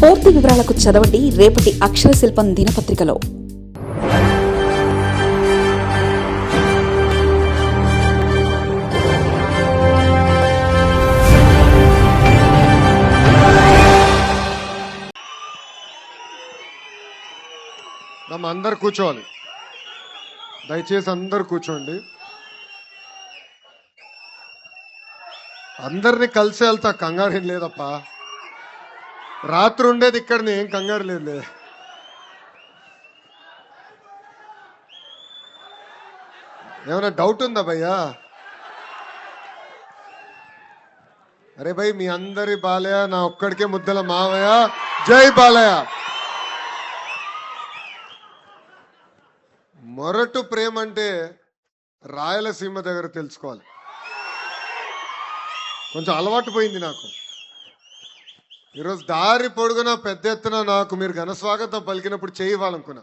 పూర్తి వివరాలకు చదవండి రేపటి అక్షర శిల్పం దినపత్రికలో. అందరు కూర్చోవాలి, దయచేసి అందరు కూర్చోండి. అందరినీ కలిసి వెళ్తా, కంగారు ఏం లేదప్పా. రాత్రి ఉండేది ఇక్కడ, ఏం కంగారు లేదు. ఏమైనా డౌట్ ఉందా భయ్యా? అరే భయ్, మీ అందరి బాలయ్య, నా ఒక్కడికే ముద్దల మావయ్య. జై బాలయ్య. మొరటు ప్రేమ అంటే రాయలసీమ దగ్గర తెలుసుకోవాలి. కొంచెం అలవాటు పోయింది నాకు. ఈరోజు దారి పొడుగున పెద్ద ఎత్తున నాకు మీరు ఘనస్వాగతం పలికినప్పుడు చేయి ఇవ్వాలనుకున్నా.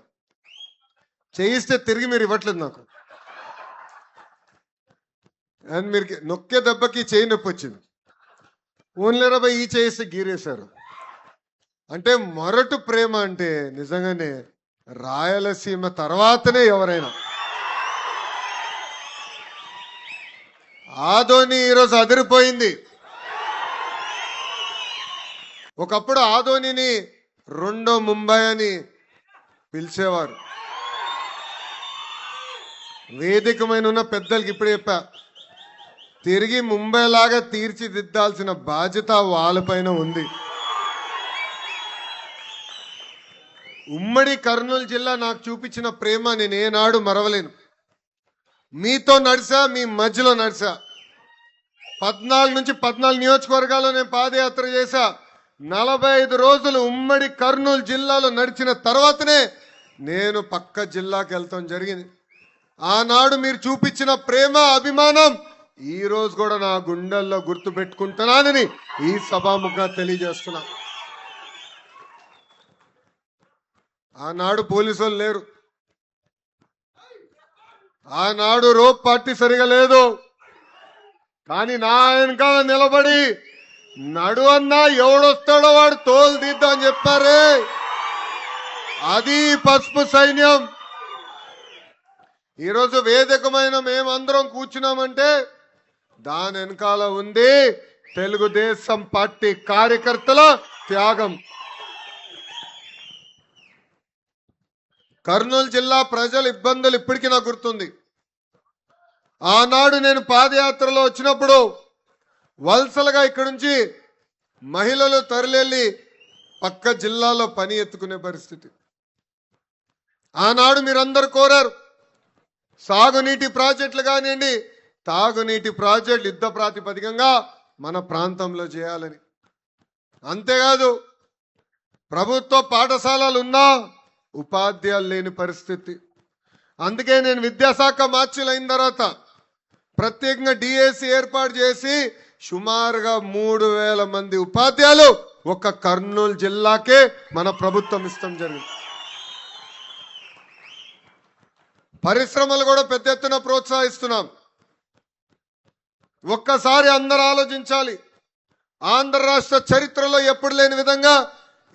చేయిస్తే తిరిగి మీరు ఇవ్వట్లేదు నాకు. అండ్ మీరు నొక్కే దెబ్బకి చేయి నొప్పి వచ్చింది. ఓన్లీ రాబాయ్ ఈ చేయిస్తే గీరేశారు. అంటే మొరటు ప్రేమ అంటే నిజంగానే రాయలసీమ తర్వాతనే ఎవరైనా. ఆదోని ఈరోజు అదిరిపోయింది. ఒకప్పుడు ఆదోనిని రెండో ముంబై అని పిలిచేవారు. వేదికమైన ఉన్న పెద్దలకి ఇప్పుడు చెప్పా, తిరిగి ముంబై లాగా తీర్చిదిద్దాల్సిన బాధ్యత వాళ్ళపైన ఉంది. ఉమ్మడి కర్నూలు జిల్లా నాకు చూపించిన ప్రేమ నేను ఏనాడు మరవలేను. మీతో నడిచా, మీ మధ్యలో నడిచా. 14 నుంచి 14 నియోజకవర్గాల్లో నేను పాదయాత్ర చేశా. 45 రోజులు ఉమ్మడి కర్నూలు జిల్లాలో నడిచిన తర్వాతనే నేను పక్క జిల్లాకి వెళ్తాం జరిగింది. ఆనాడు మీరు చూపించిన ప్రేమ, అభిమానం ఈ రోజు కూడా నా గుండెల్లో గుర్తు పెట్టుకుంటున్నానని ఈ సభాముఖంగా తెలియజేస్తున్నా. ఆనాడు పోలీసులు లేరు, ఆనాడు రోప్ పార్టీ సరిగా లేదు. కానీ నా వెనకాల నిలబడి నడువన్నా ఎవడొస్తాడో వాడు తోలు తీద్దామని చెప్పారే, అది పసుపు సైన్యం. ఈరోజు వేదికమైన మేమందరం కూర్చున్నామంటే దాని వెనకాల ఉంది తెలుగుదేశం పార్టీ కార్యకర్తల త్యాగం. కర్నూలు జిల్లా ప్రజల ఇబ్బందులు ఇప్పటికీ నాకు గుర్తుంది. ఆనాడు నేను పాదయాత్రలో వచ్చినప్పుడు వలసలుగా ఇక్కడి నుంచి మహిళలు తరలివెళ్ళి పక్క జిల్లాలో పని ఎత్తుకునే పరిస్థితి. ఆనాడు మీరందరూ కోరారు సాగునీటి ప్రాజెక్టులు కానివ్వండి, తాగునీటి ప్రాజెక్టులు యుద్ధ ప్రాతిపదికంగా మన ప్రాంతంలో చేయాలని. అంతేకాదు ప్రభుత్వ పాఠశాలలు ఉన్నా ఉపాధ్యాయులు లేని పరిస్థితి. అందుకే నేను విద్యాశాఖ మార్చిలు అయిన తర్వాత ప్రత్యేకంగా డిఎస్సి ఏర్పాటు చేసి సుమారుగా 3000 మంది ఉపాధ్యాయులు ఒక కర్నూలు జిల్లాకే మన ప్రభుత్వం ఇస్తాం జరిగింది. పరిశ్రమలు కూడా పెద్ద ఎత్తున ప్రోత్సహిస్తున్నాం. ఒక్కసారి అందరూ ఆలోచించాలి, ఆంధ్ర రాష్ట్ర చరిత్రలో ఎప్పుడు లేని విధంగా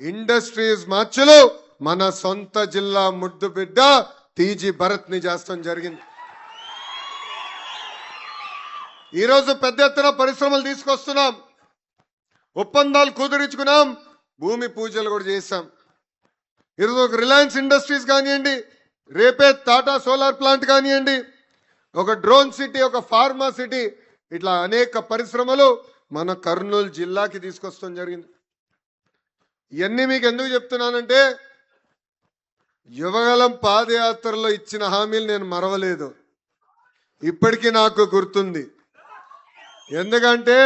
ఇండస్ట్రీస్ మార్చులు మన సొంత జిల్లా ముద్దు బిడ్డ టీజీ భరత్ ని చేస్తాం జరిగింది. ఈరోజు పెద్ద ఎత్తున పరిశ్రమలు తీసుకొస్తున్నాం, ఒప్పందాలు కుదుర్చుకున్నాం, భూమి పూజలు కూడా చేశాం. ఈరోజు ఒక రిలయన్స్ ఇండస్ట్రీస్ కానివ్వండి, రేపే టాటా సోలార్ ప్లాంట్ కానివ్వండి, ఒక డ్రోన్ సిటీ, ఒక ఫార్మా సిటీ, ఇట్లా అనేక పరిశ్రమలు మన కర్నూలు జిల్లాకి తీసుకొస్తాం జరిగింది. ఇవన్నీ మీకు ఎందుకు చెప్తున్నానంటే యువగలం పాదయాత్రలో ఇచ్చిన హామీలు నేను మరవలేదు, ఇప్పటికీ నాకు గుర్తుంది. ఎందుకంటే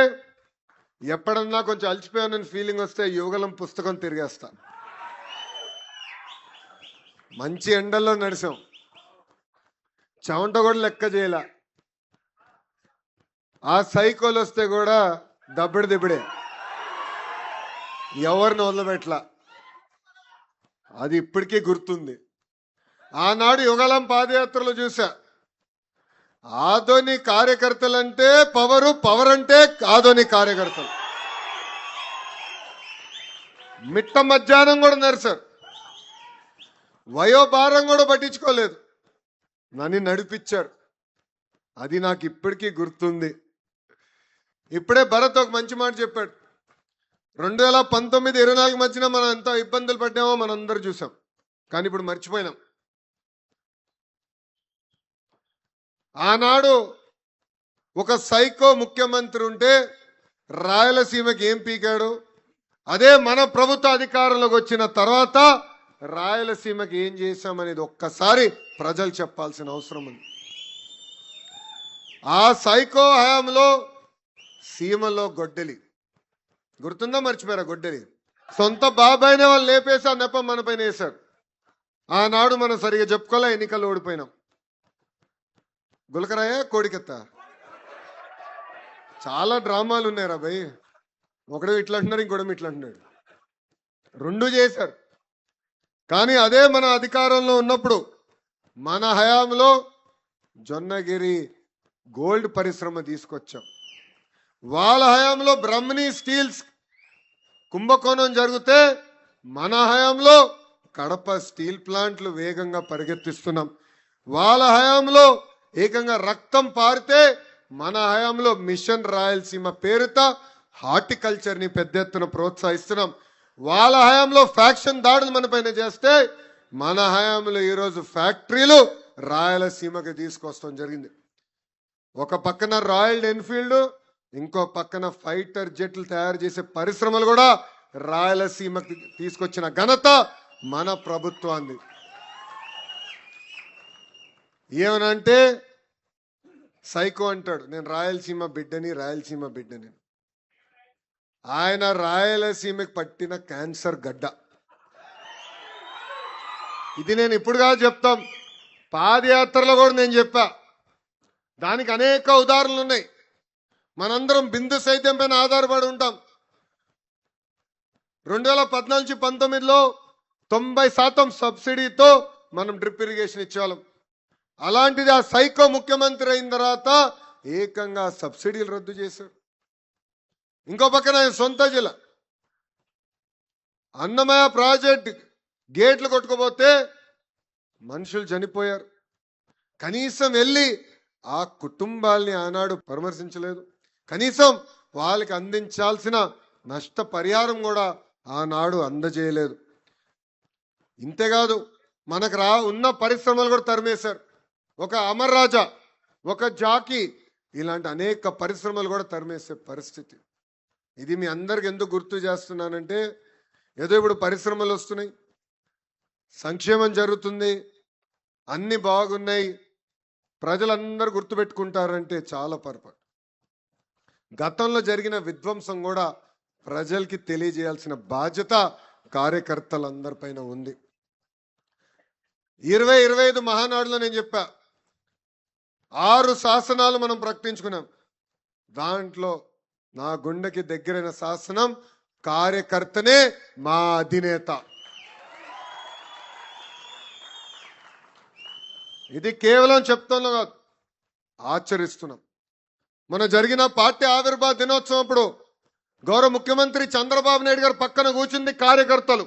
ఎప్పుడన్నా కొంచెం అలసిపోయానని ఫీలింగ్ వస్తే యువగలం పుస్తకం తిరిగేస్తా. మంచి ఎండల్లో నడిచాం, చెమట కూడా లెక్క చేయలే. ఆ సైకోలు వస్తే కూడా దబ్బిడే, ఎవరిని వదలబెట్లా. అది ఇప్పటికీ గుర్తుంది. ఆనాడు యుగలం పాదయాత్రలో చూసా, ఆదోని కార్యకర్తలంటే పవర్ అంటే ఆదోని కార్యకర్తలు. మిట్ట మధ్యాహ్నం కూడా నడిచారు. వయోభారం కూడా పట్టించుకోలేదు, నన్ను నడిపించారు. అది నాకు ఇప్పటికీ గుర్తుంది. ఇప్పుడే భరత్ ఒక మంచి మాట చెప్పాడు. 2019-24 మధ్యన మనం ఎంత ఇబ్బందులు పడ్డామో మనం అందరూ చూసాం, కానీ ఇప్పుడు మర్చిపోయినాం. ఆనాడు ఒక సైకో ముఖ్యమంత్రి ఉంటే రాయలసీమకి ఏం పీకాడు, అదే మన ప్రభుత్వ అధికారంలోకి వచ్చిన తర్వాత రాయలసీమకి ఏం చేశామనేది ఒక్కసారి ప్రజలు చెప్పాల్సిన అవసరం ఉంది. ఆ సైకో హయాంలో సీమలో గొడ్డలి గుర్తుందా, మర్చిపోయారా? గొడ్డలి సొంత బాబాయినే వాళ్ళు లేపేసి ఆ నెపం మన పైన వేశారు. ఆనాడు మనం సరిగా చెప్పుకోలే, ఎన్నికల్లో ఓడిపోయినాం. గులకరాయ కోడికెత్త చాలా డ్రామాలు ఉన్నాయిరా భయ్. ఒకడు ఇట్లా అంటున్నారు, ఇంకోటి ఇట్లా అంటున్నాడు, రెండు చేశారు. కానీ అదే మన అధికారంలో ఉన్నప్పుడు మన హయాంలో జొన్నగిరి గోల్డ్ పరిశ్రమ తీసుకొచ్చాం. వాళ్ళ హయాంలో బ్రహ్మణి స్టీల్స్ కుంభకోణం జరిగితే మన హయాంలో కడప స్టీల్ ప్లాంట్లు వేగంగా పరిగెత్తిస్తున్నాం. వాళ్ళ హయాంలో ఏకంగా రక్తం పారితే మన హయాంలో మిషన్ రాయలసీమ పేరుత హార్టికల్చర్ ని పెద్ద ఎత్తున ప్రోత్సహిస్తున్నాం. వాళ్ళ హయాంలో ఫ్యాక్షన్ దాడులు మన పైన చేస్తే మన హయాంలో ఈరోజు ఫ్యాక్టరీలు రాయలసీమకి తీసుకొస్తాం జరిగింది. ఒక పక్కన రాయల్ ఎన్ఫీల్డ్, ఇంకో పక్కన ఫైటర్ జెట్లు తయారు చేసే పరిశ్రమలు కూడా రాయలసీమకి తీసుకొచ్చిన ఘనత మన ప్రభుత్వాన్ని. ఏమనంటే సైకో అంటాడు, నేను రాయలసీమ బిడ్డని. ఆయన రాయలసీమకి పట్టిన క్యాన్సర్ గడ్డ. ఇది నేను ఇప్పుడు కాదు చెప్తాం, పాదయాత్రలో కూడా నేను చెప్పా. దానికి అనేక ఉదాహరణలు ఉన్నాయి. మనందరం బిందు సైత్యం పైన ఆధారపడి ఉంటాం. 2014-19లో 90% సబ్సిడీతో మనం డ్రిప్ ఇరిగేషన్ ఇచ్చేవాళ్ళం. అలాంటిది ఆ సైకో ముఖ్యమంత్రి అయిన తర్వాత ఏకంగా సబ్సిడీలు రద్దు చేశారు. ఇంకో పక్కన ఆయన సొంత జిల్లా అన్నమయ్య ప్రాజెక్ట్ గేట్లు కొట్టుకుపోతే మనుషులు చనిపోయారు. కనీసం వెళ్ళి ఆ కుటుంబాల్ని ఆనాడు పరామర్శించలేదు. కనీసం వాళ్ళకి అందించాల్సిన నష్టపరిహారం కూడా ఆనాడు అందజేయలేదు. ఇంతేకాదు మనకు ఉన్న పరిశ్రమలు కూడా తరిమేశారు. ఒక అమర్ రాజా, ఒక జాకీ, ఇలాంటి అనేక పరిశ్రమలు కూడా తరిమేసే పరిస్థితి. ఇది మీ అందరికి ఎందుకు గుర్తు చేస్తున్నానంటే, ఏదో ఇప్పుడు పరిశ్రమలు వస్తున్నాయి, సంక్షేమం జరుగుతుంది, అన్ని బాగున్నాయి, ప్రజలందరూ గుర్తుపెట్టుకుంటారంటే చాలా పొరపాటు. గతంలో జరిగిన విధ్వంసం కూడా ప్రజలకి తెలియజేయాల్సిన బాధ్యత కార్యకర్తలందరిపైన ఉంది. 2025 మహానాడులో నేను చెప్పా, 6 శాసనాలు మనం ప్రకటించుకున్నాం. దాంట్లో నా గుండెకి దగ్గరైన శాసనం కార్యకర్తనే మా అధినేత. ఇది కేవలం చెప్తాను కాదు, ఆచరిస్తున్నాం. మన జరిగిన పార్టీ ఆవిర్భావ దినోత్సవం అప్పుడు గౌరవ ముఖ్యమంత్రి చంద్రబాబు నాయుడు గారు పక్కన కూర్చుంది కార్యకర్తలు.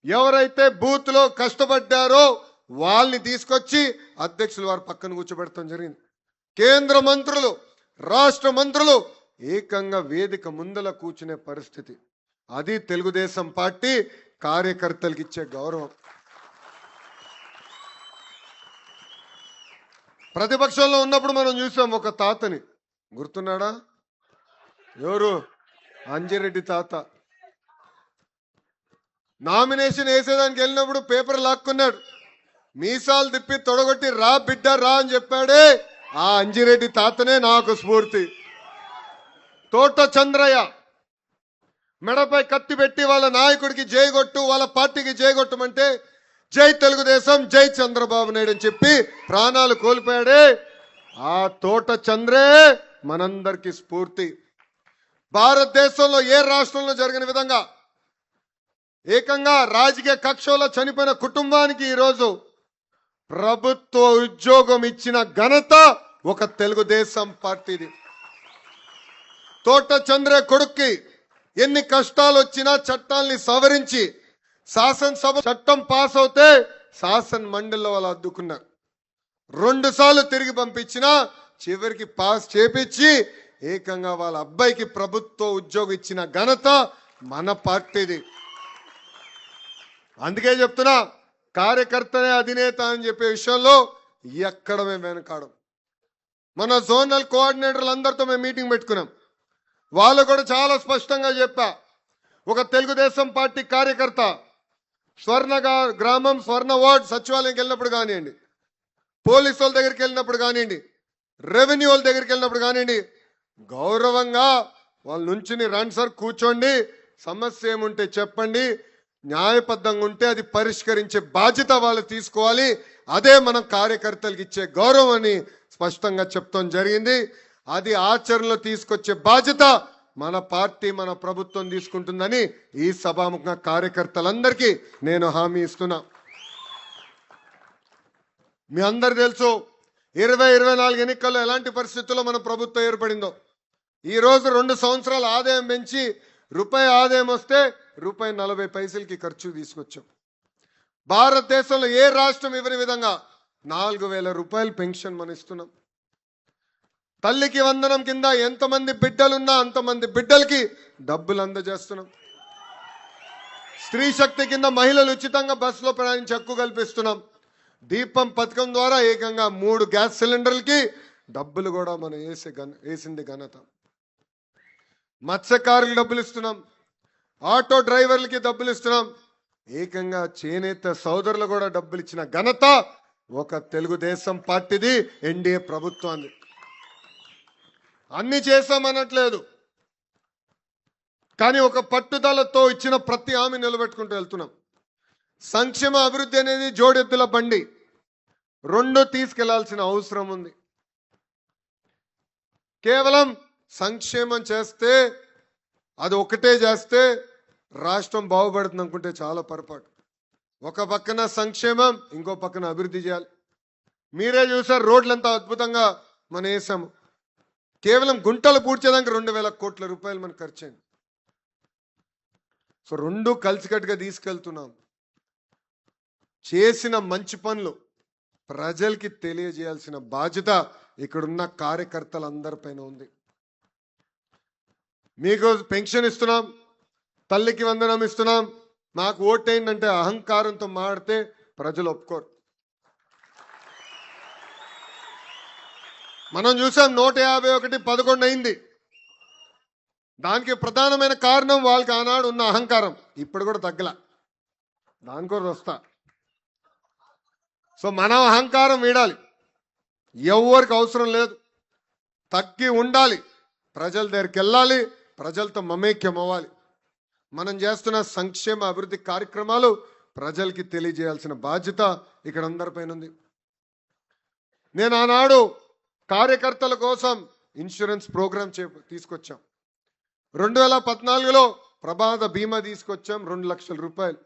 ఎవరైతే బూత్ లో కష్టపడ్డారో వాళ్ళని తీసుకొచ్చి అధ్యక్షులు వారు పక్కన కూర్చోబెడతాం జరిగింది. కేంద్ర మంత్రులు, రాష్ట్ర మంత్రులు ఏకంగా వేదిక ముందల కూర్చునే పరిస్థితి. అది తెలుగుదేశం పార్టీ కార్యకర్తలకు ఇచ్చే గౌరవం. ప్రతిపక్షంలో ఉన్నప్పుడు మనం చూసాం ఒక తాతని, గుర్తున్నాడా? ఎవరు? అంజిరెడ్డి తాత. నామినేషన్ వేసేదానికి వెళ్ళినప్పుడు పేపర్ లాక్కున్నాడు, మీసాలు తిప్పి తొడగొట్టి రా బిడ్డ రా అని చెప్పాడే, ఆ అంజిరెడ్డి తాతనే నాకు స్ఫూర్తి. తోట చంద్రయ్య మెడపై కత్తి పెట్టి వాళ్ళ నాయకుడికి జైగొట్టు, వాళ్ళ పార్టీకి జైగొట్టమంటే జై తెలుగుదేశం, జై చంద్రబాబు నాయుడు అని చెప్పి ప్రాణాలు కోల్పోయాడే, ఆ తోట చంద్రే మనందరికీ స్ఫూర్తి. భారతదేశంలో ఏ రాష్ట్రంలో జరిగిన విధంగా ఏకంగా రాజకీయ కక్షలో చనిపోయిన కుటుంబానికి ఈరోజు ప్రభుత్వ ఉద్యోగం ఇచ్చిన ఘనత ఒక తెలుగుదేశం పార్టీది. తోట చంద్రే కొడుక్కి ఎన్ని కష్టాలు వచ్చినా చట్టాల్ని సవరించి శాసనసభ చట్టం పాస్ అవుతే శాసన మండలిలో వాళ్ళు అడ్డుకున్నారు. 2 సార్లు తిరిగి పంపించినా చివరికి పాస్ చేపించి ఏకంగా వాళ్ళ అబ్బాయికి ప్రభుత్వ ఉద్యోగం ఇచ్చిన ఘనత మన పార్టీది. అందుకే చెప్తున్నా, కార్యకర్తనే అధినేత అని చెప్పే విషయంలో ఎక్కడ మేము వెనకాడం. మన జోనల్ కోఆర్డినేటర్లు అందరితో మేము మీటింగ్ పెట్టుకున్నాం. వాళ్ళు కూడా చాలా స్పష్టంగా చెప్పా, ఒక తెలుగుదేశం పార్టీ కార్యకర్త స్వర్ణ గ్రామం స్వర్ణ వార్డ్ సచివాలయంకి వెళ్ళినప్పుడు కానివ్వండి, పోలీసు వాళ్ళ దగ్గరికి వెళ్ళినప్పుడు కానివ్వండి, రెవెన్యూ వాళ్ళ దగ్గరికి వెళ్ళినప్పుడు కానివ్వండి, గౌరవంగా వాళ్ళ నుంచి రండి సార్, కూర్చోండి, సమస్య ఏముంటే చెప్పండి, న్యాయబద్ధంగా ఉంటే అది పరిష్కరించే బాధ్యత వాళ్ళు తీసుకోవాలి, అదే మనం కార్యకర్తలకు ఇచ్చే గౌరవం అని స్పష్టంగా చెప్తాం జరిగింది. అది ఆచరణలో తీసుకొచ్చే బాధ్యత మన పార్టీ మన ప్రభుత్వం తీసుకుంటుందని ఈ సభాముఖంగా కార్యకర్తలందరికీ నేను హామీ ఇస్తున్నా. మీ అందరు తెలుసు 2024 ఎన్నికల్లో ఎలాంటి పరిస్థితుల్లో మన ప్రభుత్వం ఏర్పడిందో. ఈ రోజు 2 సంవత్సరాల ఆదాయం పెంచి రూపాయి ఆదాయం వస్తే ₹40 ఖర్చు తీసుకొచ్చాం. భారతదేశంలో ఏ రాష్ట్రం ఇవ్వని విధంగా 4,000 రూపాయలు పెన్షన్ మనం ఇస్తున్నాం. తల్లికి వందనం కింద ఎంతమంది బిడ్డలున్నా అంతమంది బిడ్డలకి డబ్బులు అందజేస్తున్నాం. స్త్రీ శక్తి కింద మహిళలు ఉచితంగా బస్సులో ప్రయాణించి హక్కు కల్పిస్తున్నాం. దీపం పథకం ద్వారా ఏకంగా 3 గ్యాస్ సిలిండర్లకి డబ్బులు కూడా మనం వేసింది ఘనత. మత్స్యకారులకు డబ్బులు ఇస్తున్నాం, ఆటో డ్రైవర్లకి డబ్బులు ఇస్తున్నాం, ఏకంగా చేనేత సోదరులు కూడా డబ్బులు ఇచ్చిన ఘనత ఒక తెలుగుదేశం పార్టీది, ఎన్డీఏ ప్రభుత్వాన్ని. అన్ని చేశామనట్లేదు, కానీ ఒక పట్టుదలతో ఇచ్చిన ప్రతి హామీ నిలబెట్టుకుంటూ వెళ్తున్నాం. సంక్షేమ అభివృద్ధి అనేది జోడెద్దుల బండి, 2 తీసుకెళ్లాల్సిన అవసరం ఉంది. కేవలం సంక్షేమం చేస్తే, అది ఒకటే చేస్తే రాష్ట్రం బాగుపడుతుంది అనుకుంటే చాలా పొరపాటు. ఒక పక్కన సంక్షేమం, ఇంకో పక్కన అభివృద్ధి చేయాలి. మీరే చూసారు, రోడ్లు ఎంత అద్భుతంగా మనం వేసాము. కేవలం గుంటలు పూడ్చేదానికి 2,000 కోట్ల రూపాయలు మనకు ఖర్చు అయింది. సో 2 కలిసికట్టుగా తీసుకెళ్తున్నాం. చేసిన మంచి పనులు ప్రజలకి తెలియజేయాల్సిన బాధ్యత ఇక్కడున్న కార్యకర్తలందరిపైన ఉంది. మీకు పెన్షన్ ఇస్తున్నాం, తల్లికి వందనం ఇస్తున్నాం, మాకు ఓటేయండి అహంకారంతో మాడితే ప్రజలు ఒప్పుకోరు. మనం చూసాం 151 11 అయింది. దానికి ప్రధానమైన కారణం వాళ్ళకి ఆనాడు ఉన్న అహంకారం, ఇప్పుడు కూడా తగ్గల, దాని కూడా వస్తా. సో మనం అహంకారం వీడాలి, ఎవరికి అవసరం లేదు, తగ్గి ఉండాలి, ప్రజల దగ్గరికి వెళ్ళాలి, ప్రజలతో మమేక్యం అవ్వాలి. మనం చేస్తున్న సంక్షేమ అభివృద్ధి కార్యక్రమాలు ప్రజలకి తెలియజేయాల్సిన బాధ్యత ఇక్కడ అందరిపైన ఉంది. నేను ఆనాడు కార్యకర్తల కోసం ఇన్సూరెన్స్ ప్రోగ్రామ్ తీసుకొచ్చాం. 2014లో ప్రమాద బీమా తీసుకొచ్చాం, 2 లక్షల రూపాయలు.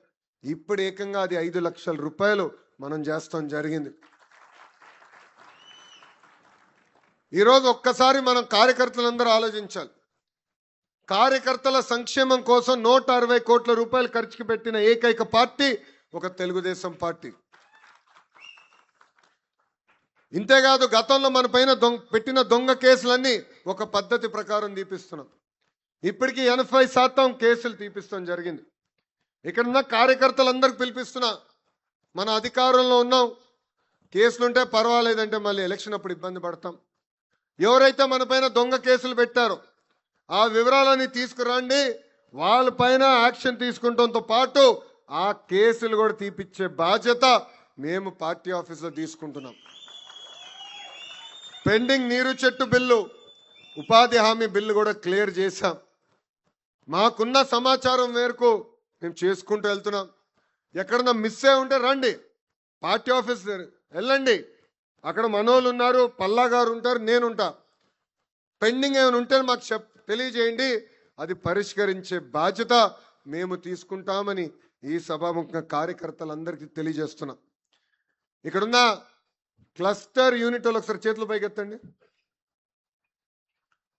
ఇప్పుడు ఏకంగా అది 5 లక్షల రూపాయలు మనం చేస్తాం జరిగింది. ఈరోజు ఒక్కసారి మనం కార్యకర్తలందరూ ఆలోచించాలి. కార్యకర్తల సంక్షేమం కోసం 160 కోట్ల రూపాయలు ఖర్చుకి పెట్టిన ఏకైక పార్టీ ఒక తెలుగుదేశం పార్టీ. ఇంతేకాదు, గతంలో మన పైన పెట్టిన దొంగ కేసులన్నీ ఒక పద్ధతి ప్రకారం తీపిస్తున్నాం. ఇప్పటికీ 80% కేసులు తీపిస్తాం జరిగింది. ఇక్కడున్న కార్యకర్తలందరికీ పిలిపిస్తున్నా, మన అధికారంలో ఉన్నాం, కేసులుంటే పర్వాలేదంటే మళ్ళీ ఎలక్షన్ అప్పుడు ఇబ్బంది పడతాం. ఎవరైతే మన పైన దొంగ కేసులు పెట్టారో ఆ వివరాలన్నీ తీసుకురండి, వాళ్ళపైన యాక్షన్ తీసుకుంటంతో పాటు ఆ కేసులు కూడా తీపిచ్చే బాధ్యత మేము పార్టీ ఆఫీసులో తీసుకుంటున్నాం. పెండింగ్ నీరు చెట్టు బిల్లు, ఉపాధి హామీ బిల్లు కూడా క్లియర్ చేశాం. మాకున్న సమాచారం మేరకు మేము చేసుకుంటూ వెళ్తున్నాం. ఎక్కడన్నా మిస్ అయి ఉంటే రండి, పార్టీ ఆఫీస్ వెళ్ళండి, అక్కడ మనోళ్ళు ఉన్నారు, పల్లా గారు ఉంటారు, నేనుంటా. పెండింగ్ ఏమైనా ఉంటే మాకు తెలియజేయండి, అది పరిష్కరించే బాధ్యత మేము తీసుకుంటామని ఈ సభాముఖంగా కార్యకర్తలందరికీ తెలియజేస్తున్నాం. ఇక్కడున్న క్లస్టర్ యూనిట్ వాళ్ళు ఒకసారి చేతులు పైకెత్తండి.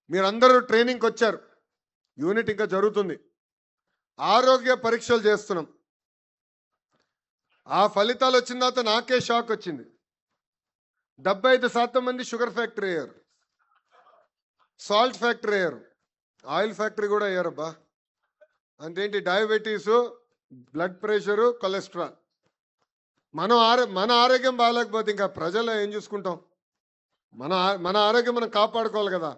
మీరందరూ ట్రైనింగ్కి వచ్చారు. యూనిట్ ఇంకా జరుగుతుంది. ఆరోగ్య పరీక్షలు చేస్తున్నాం. ఆ ఫలితాలు వచ్చిన తర్వాత నాకే షాక్ వచ్చింది. 75% మంది షుగర్ ఫ్యాక్టరీ అయ్యారు, సాల్ట్ ఫ్యాక్టరీ అయ్యారు, ఆయిల్ ఫ్యాక్టరీ కూడా అయ్యారబ్బా. అంతేంటి, డయాబెటీసు, బ్లడ్ ప్రెషరు, కొలెస్ట్రాల్. మన ఆరోగ్యం బాగాలేకపోతే ఇంకా ప్రజలు ఏం చూసుకుంటాం? మన ఆరోగ్యం మనం కాపాడుకోవాలి కదా.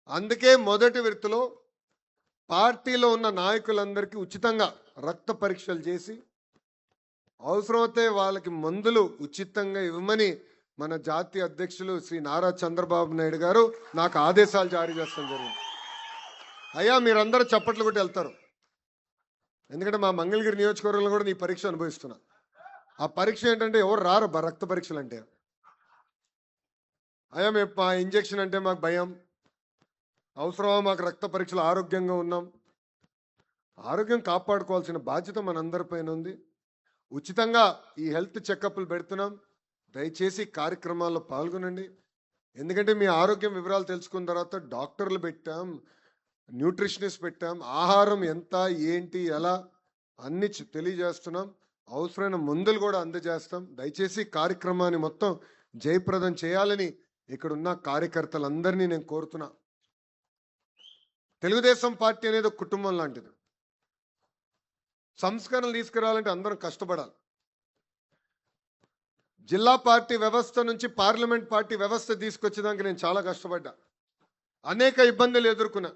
అందుకే మొదటి విడతలో పార్టీలో ఉన్న నాయకులందరికీ ఉచితంగా రక్త పరీక్షలు చేసి అవసరమైతే వాళ్ళకి మందులు ఉచితంగా ఇవ్వమని మన జాతీయ అధ్యక్షులు శ్రీ నారా చంద్రబాబు నాయుడు గారు నాకు ఆదేశాలు జారీ చేస్తాం జరిగింది. అయ్యా మీరందరూ చప్పట్లు కొట్టి వెళ్తారు, ఎందుకంటే మా మంగళగిరి నియోజకవర్గంలో కూడా నీ పరీక్ష అనుభవిస్తున్నా. ఆ పరీక్ష ఏంటంటే ఎవరు రారు రక్త పరీక్షలు అంటే. అయ్యా మేము మా ఇంజెక్షన్ అంటే మాకు భయం, అవసరమా మాకు రక్త పరీక్షలు, ఆరోగ్యంగా ఉన్నాం. ఆరోగ్యం కాపాడుకోవాల్సిన బాధ్యత మనందరిపైన ఉంది. ఉచితంగా ఈ హెల్త్ చెకప్లు పెడుతున్నాం. దయచేసి కార్యక్రమాల్లో పాల్గొనండి. ఎందుకంటే మీ ఆరోగ్యం వివరాలు తెలుసుకున్న తర్వాత డాక్టర్లు పెట్టాం, న్యూట్రిషనిస్ట్ పెట్టాం, ఆహారం ఎంత ఏంటి ఎలా అన్ని తెలియజేస్తున్నాం. అవసరమైన మందులు కూడా అందజేస్తాం. దయచేసి కార్యక్రమాన్ని మొత్తం జయప్రదం చేయాలని ఇక్కడున్న కార్యకర్తలందరినీ నేను కోరుతున్నా. తెలుగుదేశం పార్టీ అనేది ఒక కుటుంబం లాంటిది. సంస్కరణలు తీసుకురావాలంటే అందరం కష్టపడాలి. జిల్లా పార్టీ వ్యవస్థ నుంచి పార్లమెంట్ పార్టీ వ్యవస్థ తీసుకొచ్చేదానికి నేను చాలా కష్టపడ్డా, అనేక ఇబ్బందులు ఎదుర్కొన్నా.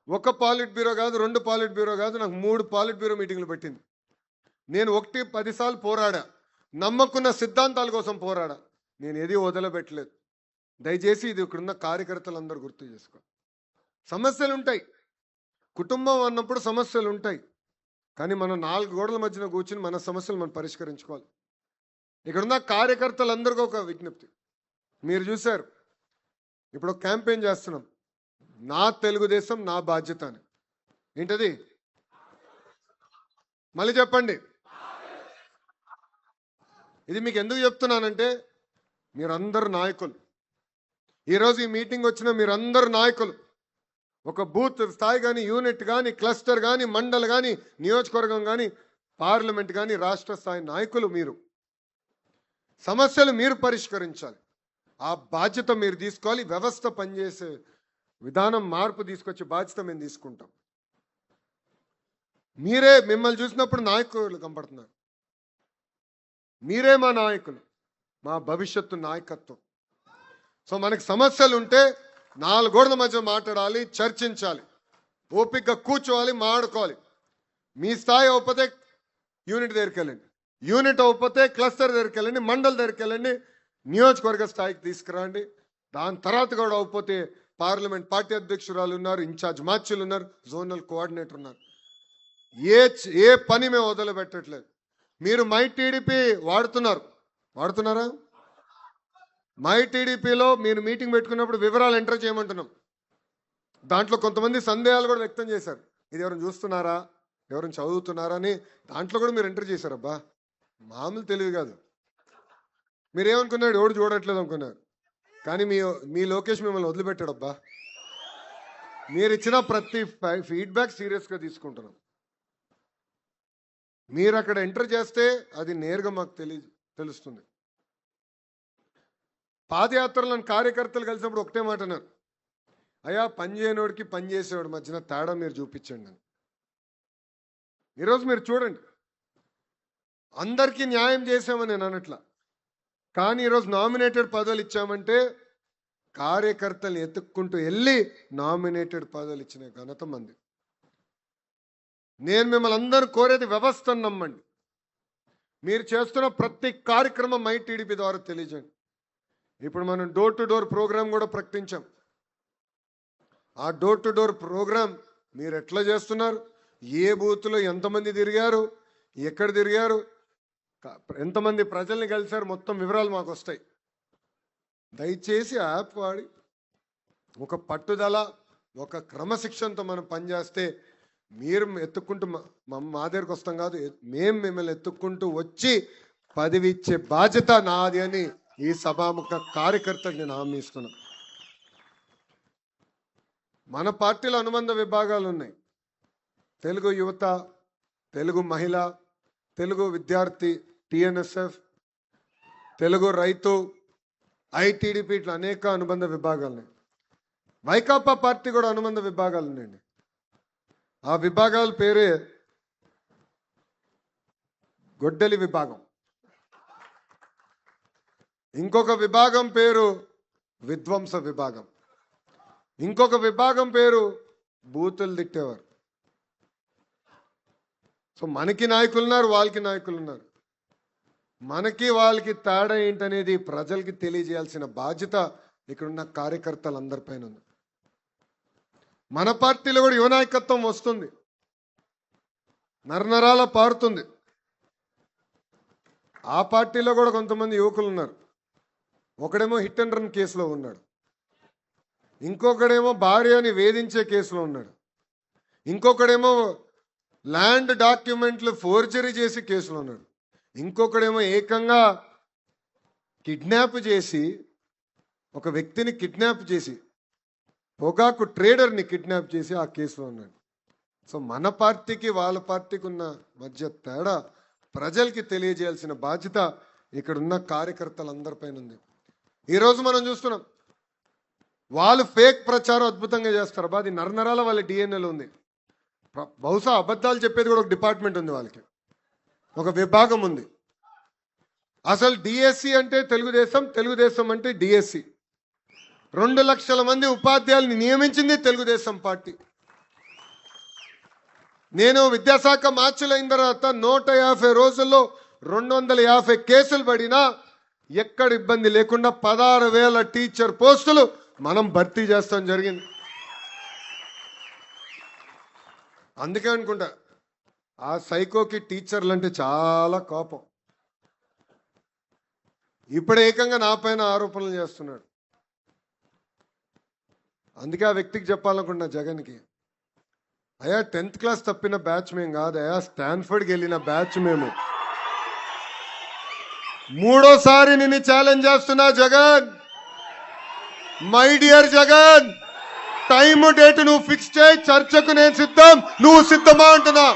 ఒక పాలిట్ బ్యూరో కాదు, 2 పాలిట్ బ్యూరో కాదు, నాకు 3 పాలిట్ బ్యూరో మీటింగ్లు పెట్టింది. నేను 1-10 సార్లు పోరాడా, నమ్మకున్న సిద్ధాంతాల కోసం పోరాడా. నేను ఏది వదలబెట్టలేదు. దయచేసి ఇది ఇక్కడున్న కార్యకర్తలందరూ గుర్తు చేసుకో. సమస్యలు ఉంటాయి, కుటుంబం అన్నప్పుడు సమస్యలు ఉంటాయి, కానీ మనం 4 గోడల మధ్యన కూర్చుని మన సమస్యలు మనం పరిష్కరించుకోవాలి. ఇక్కడున్న కార్యకర్తలందరికీ ఒక విజ్ఞప్తి. మీరు చూశారు, ఇప్పుడు క్యాంపెయిన్ చేస్తున్నాం, నా తెలుగుదేశం నా బాధ్యత అని. ఏంటది? మళ్ళీ చెప్పండి. ఇది మీకు ఎందుకు చెప్తున్నానంటే మీరందరు నాయకులు, ఈరోజు ఈ మీటింగ్ వచ్చిన మీరందరు నాయకులు. ఒక బూత్ స్థాయి కానీ, యూనిట్ కానీ, క్లస్టర్ కానీ, మండల్ కానీ, నియోజకవర్గం కానీ, పార్లమెంట్ కానీ, రాష్ట్ర స్థాయి నాయకులు. మీరు సమస్యలు మీరు పరిష్కరించాలి. ఆ బాధ్యత మీరు తీసుకోవాలి. వ్యవస్థ పనిచేసే విధానం మార్పు తీసుకొచ్చే బాధ్యత మేము తీసుకుంటాం. మీరే, మిమ్మల్ని చూసినప్పుడు నాయకులు కనపడుతున్నారు. మీరే మా నాయకులు, మా భవిష్యత్తు నాయకత్వం. సో మనకి సమస్యలు ఉంటే 4 గోడల మధ్య మాట్లాడాలి, చర్చించాలి, ఓపికగా కూర్చోవాలి, మాట్లాడుకోవాలి. మీ స్థాయి అవ్వకపోతే యూనిట్ దగ్గరికి వెళ్ళండి, యూనిట్ అవ్వకపోతే క్లస్టర్ దగ్గరికి వెళ్ళండి, మండల్ దగ్గరికి వెళ్ళండి, నియోజకవర్గ స్థాయికి తీసుకురండి. దాని తర్వాత కూడా అవ్వకపోతే పార్లమెంట్ పార్టీ అధ్యక్షురాలు ఉన్నారు, ఇన్ఛార్జ్ మార్చులు ఉన్నారు, జోనల్ కోఆర్డినేటర్ ఉన్నారు. ఏ పని మేము వదిలిపెట్టట్లేదు. మీరు మై టీడీపీ వాడుతున్నారా? మై టీడీపీలో మీరు మీటింగ్ పెట్టుకున్నప్పుడు వివరాలు ఎంటర్ చేయమంటున్నాం. దాంట్లో కొంతమంది సందేహాలు కూడా వ్యక్తం చేశారు. ఇది ఎవరైనా చూస్తున్నారా, ఎవరైనా చదువుతున్నారా అని. దాంట్లో కూడా మీరు ఎంటర్ చేశారబ్బా. మామూలు తెలివి కాదు. మీరేమనుకున్నాడు, ఎవడు చూడట్లేదు అనుకున్నారు, కానీ మీ లోకేష్ మిమ్మల్ని వదిలిపెట్టాడబ్బా. మీరు ఇచ్చిన ప్రతి ఫీడ్బ్యాక్ సీరియస్గా తీసుకుంటున్నాం. మీరు అక్కడ ఎంటర్ చేస్తే అది నేరుగా మాకు తెలుస్తుంది. పాదయాత్రలను కార్యకర్తలు కలిసినప్పుడు ఒకటే మాట అన్నారు, అయ్యా పనిచేయనోడికి పనిచేసేవాడి మధ్యన తేడా మీరు చూపించండి అని. ఈరోజు మీరు చూడండి, అందరికీ న్యాయం చేసామని నేను అనట్లా, కానీ ఈరోజు నామినేటెడ్ పదవులు ఇచ్చామంటే కార్యకర్తలు ఎత్తుక్కుంటూ వెళ్ళి నామినేటెడ్ పదవులు ఇచ్చిన ఘనత మంది. నేను మిమ్మల్ని అందరూ కోరేది వ్యవస్థను నమ్మండి. మీరు చేస్తున్న ప్రతి కార్యక్రమం మై టీడీపీ ద్వారా తెలియజేయండి. ఇప్పుడు మనం డోర్ టు డోర్ ప్రోగ్రాం కూడా ప్రకటించాం. ఆ డోర్ టు డోర్ ప్రోగ్రాం మీరు ఎట్లా చేస్తున్నారు, ఏ బూత్లో ఎంతమంది తిరిగారు, ఎక్కడ తిరిగారు, ఎంతమంది ప్రజల్ని కలిశారు, మొత్తం వివరాలు మాకు వస్తాయి. దయచేసి యాప్ వాడి ఒక పట్టుదల, ఒక క్రమశిక్షణతో మనం పనిచేస్తే మీరు ఎత్తుక్కుంటూ మా దగ్గరకు వస్తాం కాదు, మేము మిమ్మల్ని ఎత్తుక్కుంటూ వచ్చి పదవి ఇచ్చే బాధ్యత నాది అని ఈ సభాముఖ కార్యకర్తకు నేను హామీ ఇస్తున్నా. మన పార్టీలో అనుబంధ విభాగాలు ఉన్నాయి. తెలుగు యువత, తెలుగు మహిళ, తెలుగు విద్యార్థి, టిఎన్ఎస్ఎఫ్, తెలుగు రైతు, ఐటీడీపీ, ఇట్లా అనేక అనుబంధ విభాగాలు ఉన్నాయి. వైకాపా పార్టీ కూడా అనుబంధ విభాగాలు ఉన్నాయండి. ఆ విభాగాల పేరే గొడ్డలి విభాగం, ఇంకొక విభాగం పేరు విధ్వంస విభాగం, ఇంకొక విభాగం పేరు బూతులు తిట్టేవారు. సో మనకి నాయకులు ఉన్నారు, వాళ్ళకి నాయకులు ఉన్నారు. మనకి వాళ్ళకి తేడా ఏంటనేది ప్రజలకి తెలియజేయాల్సిన బాధ్యత ఇక్కడున్న కార్యకర్తలందరిపైన ఉంది. మన పార్టీలో కూడా యువ నాయకత్వం వస్తుంది, నరనరాల పారుతుంది. ఆ పార్టీలో కూడా కొంతమంది యువకులు ఉన్నారు. ఒకడేమో హిట్ అండ్ రన్ కేసులో ఉన్నాడు, ఇంకొకడేమో భార్యని వేధించే కేసులో ఉన్నాడు, ఇంకొకడేమో ల్యాండ్ డాక్యుమెంట్లు ఫోర్జరీ చేసి కేసులో ఉన్నాడు, ఇంకొకడేమో ఏకంగా కిడ్నాప్ చేసి, ఒక వ్యక్తిని కిడ్నాప్ చేసి, పొగాకు ట్రేడర్ని కిడ్నాప్ చేసి ఆ కేసులో ఉన్నాడు. సో మన పార్టీకి వాళ్ళ పార్టీకి ఉన్న మధ్య తేడా ప్రజలకి తెలియజేయాల్సిన బాధ్యత ఇక్కడున్న కార్యకర్తలందరిపైన ఉంది. ఈరోజు మనం చూస్తున్నాం, వాళ్ళు ఫేక్ ప్రచారం అద్భుతంగా చేస్తారు. అది నరనరాల వాళ్ళ డిఎన్ఏలో ఉంది. బహుశా అబద్ధాలు చెప్పేది కూడా ఒక డిపార్ట్మెంట్ ఉంది, వాళ్ళకి ఒక విభాగం ఉంది. అసలు డిఎస్సి అంటే తెలుగుదేశం, తెలుగుదేశం అంటే డిఎస్సి. 2 లక్షల మంది ఉపాధ్యాయుల్ని నియమించింది తెలుగుదేశం పార్టీ. నేను విద్యాశాఖ మార్చులైన తర్వాత 150 రోజుల్లో 250 కేసులు పడినా ఎక్కడ ఇబ్బంది లేకుండా 16,000 టీచర్ పోస్టులు మనం భర్తీ చేస్తాం జరిగింది. అందుకే అనుకుంటా ఆ సైకోకి టీచర్లు అంటే చాలా కోపం. ఇప్పుడు ఏకంగా నా పైన ఆరోపణలు చేస్తున్నాడు. అందుకే ఆ వ్యక్తికి చెప్పాలనుకున్నా, జగన్కి, అయ్యా 10th క్లాస్ తప్పిన బ్యాచ్ మేము కాదు, అయ్యా స్టాన్ఫర్డ్కి వెళ్ళిన బ్యాచ్ మేము. 3వ సారి నిన్ను ఛాలెంజ్ చేస్తున్నా Jagan. My dear Jagan, time date నువ్వు ఫిక్స్ చేయి, చర్చకు నేను సిద్ధం, నువ్వు సిద్ధమా అంటున్నా.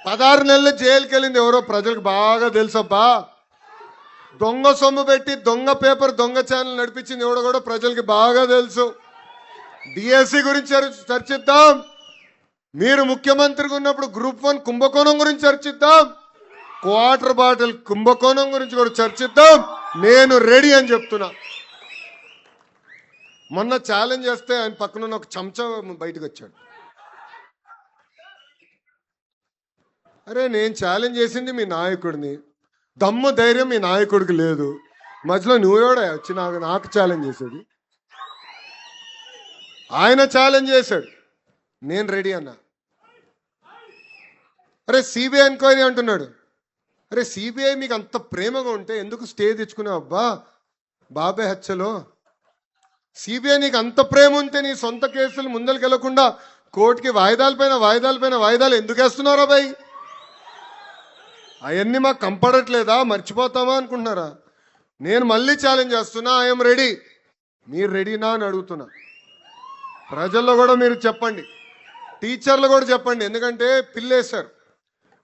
16 నెలలు జైలుకి వెళ్ళింది ఎవరో ప్రజలకు బాగా తెలుసబ్బా. దొంగ సొమ్ము పెట్టి దొంగ పేపర్, దొంగ ఛానల్ నడిపించింది ఎవడో కూడా ప్రజలకి బాగా తెలుసు. డిఎస్సి గురించి చర్చిద్దాం, మీరు ముఖ్యమంత్రిగా ఉన్నప్పుడు గ్రూప్ 1 కుంభకోణం గురించి చర్చిద్దాం, క్వార్టర్ బాటిల్ కుంభకోణం గురించి కూడా చర్చిద్దాం. నేను రెడీ అని చెప్తున్నా. మొన్న ఛాలెంజ్ చేస్తే ఆయన పక్కన ఒక చెంచా బయటకు వచ్చాడు. అరే నేను ఛాలెంజ్ చేసింది మీ నాయకుడిని, దమ్ము ధైర్యం మీ నాయకుడికి లేదు, మధ్యలో నువ్వేడా వచ్చి నాకు ఛాలెంజ్ చేసేది? ఆయన ఛాలెంజ్ చేశాడు, నేను రెడీ అన్నా. అరే సిబిఐ ఎంక్వైరీ అంటున్నాడు. అరే సిబిఐ మీకు అంత ప్రేమగా ఉంటే ఎందుకు స్టే తెచ్చుకున్నావు అబ్బా బాబాయ్ హత్యలో? సిబిఐ నీకు అంత ప్రేమ ఉంటే నీ సొంత కేసులు ముందరికి వెళ్లకుండా కోర్టుకి వాయిదాలు ఎందుకు వేస్తున్నారా బాయ్? అవన్నీ మాకు కంపడట్లేదా, మర్చిపోతామా అనుకుంటున్నారా? నేను మళ్ళీ ఛాలెంజ్ చేస్తున్నా, ఐఎమ్ రెడీ. మీరు రెడీనా అని అడుగుతున్నా. ప్రజల్లో కూడా మీరు చెప్పండి, టీచర్లు కూడా చెప్పండి. ఎందుకంటే పిల్ల వేశారు.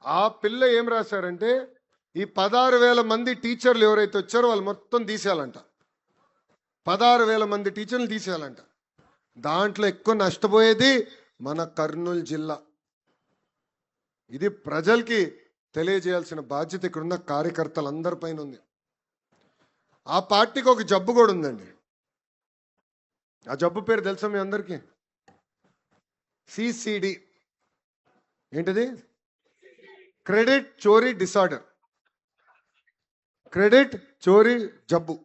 ఆ పిల్ల ఏం రాశారంటే, ఈ 16,000 మంది టీచర్లు ఎవరైతే వచ్చారో వాళ్ళు మొత్తం తీసేయాలంట. 16,000 మంది టీచర్లు తీసేయాలంట. దాంట్లో ఎక్కువ నష్టపోయేది మన కర్నూలు జిల్లా. ఇది ప్రజలకి తెలియజేయాల్సిన బాధ్యత ఇక్కడున్న కార్యకర్తలందరిపైన ఉంది. ఆ పార్టీకి ఒక జబ్బు కూడా ఉందండి. ఆ జబ్బు పేరు తెలుసా మీ అందరికీ? సిసిడి. ఏంటిది? క్రెడిట్ చోరీ డిసార్డర్, క్రెడిట్ చోరీ జబ్బు.